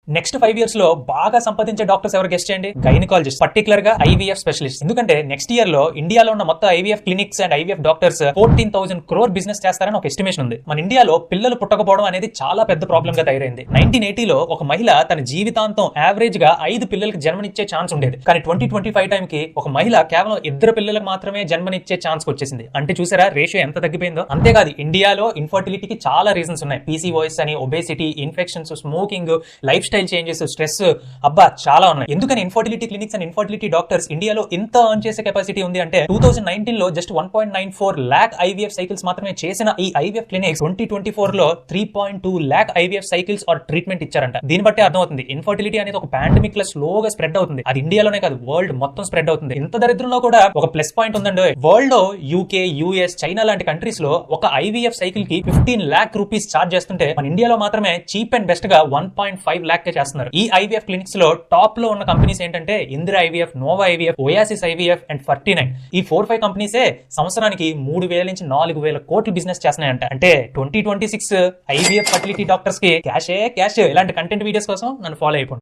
Next 5 years లో బాగా సంపాదించే డాక్టర్స్ ఎవరు గెస్ట్ చేయండి? గైనకాలజిస్ట్, పర్టికులర్ గా ఐవీఎఫ్ స్పెషలిస్ట్. ఎందుకంటే నెక్స్ట్ ఇయర్ లో ఇండియాలో ఉన్న మొత్తం IVF clinics and IVF doctors 14,000 crore business చేస్తారని ఒక ఎస్టిమేషన్ ఉంది. మన ఇండియాలో పిల్లలు పుట్టకపోవడం అనేది చాలా పెద్ద ప్రాబ్లం గా తయారైంది. 1980లో ఒక మహిళ తన జీవితాంతం యావరేజ్ గా 5 పిల్లలకు జన్మనిచ్చే ఛాన్స్ ఉండేది. కానీ 2025 టైం కి ఒక మహిళ కేవలం 2 పిల్లలకు మాత్రమే జన్మనిచ్చే ఛాన్స్ వచ్చేసింది. అంటే చూసారా రేషియో ఎంత తగ్గిపోయిందో. అంతేకాదు ఇండియాలో ఇన్ఫర్టిలిటీకి చాలా రీజన్స్ ఉన్నాయి. పీసీఓఎస్ అని, obesity, infections, smoking, life style changes, stress, అబ్బా చాలా ఉన్నాయి. ఎందుకని infertility clinics and infertility doctors ఇండియాలో ఎంత ఎర్న్ చేసే కెపాసిటీ ఉంది అంటే 2019 లో జస్ట్ 1.94 lakh ఐవీఎఫ్ సైకిల్స్ మాత్రమే చేసిన ఈ ఐవీఎఫ్ క్లినిక్స్ 2024 లో 3.2 lakh IVF cycles or treatment ఇచ్చారంట. దీన్ని బట్టి అర్థమవుతుంది ఇన్ఫర్టిలిటీ అనేది ఒక పాండమిక్ లో స్లోగా స్ప్రెడ్ అవుతుంది. అది ఇండియాలోనే కాదు వరల్డ్ మొత్తం స్ప్రెడ్ అవుతుంది. ఇంత దరిద్రంలో కూడా ఒక ప్లస్ పాయింట్ ఉందండి. వరల్డ్ లో యూకే, యూఎస్, చైనా లాంటి కంట్రీస్ లో ఒక ఐవీఎఫ్ సైకిల్ కి 15 lakh రూపీస్ చార్జ్ చేస్తుంటే మన ఇండియాలో మాత్రమే చీప్ అండ్ బెస్ట్ గా 1.5 lakh కే చేస్తున్నారు. ఈ ఐవీఎఫ్ క్లినిక్స్ లో టాప్ లో ఉన్న కంపెనీస్ ఏంటంటే Indira IVF, Nova IVF, Oasis IVF and 49. ఈ 4-5 కంపెనీసే సంవత్సరానికి 3,000 నుంచి 4,000 కోట్లు బిజినెస్ చేస్తున్నాయంట. అంటే 2026 ఐవీఎఫ్ ఫర్టిలిటీ డాక్టర్స్ కి క్యాష్. ఇలాంటి కంటెంట్ వీడియోస్ కోసం నన్ను ఫాలో అయిపోండి.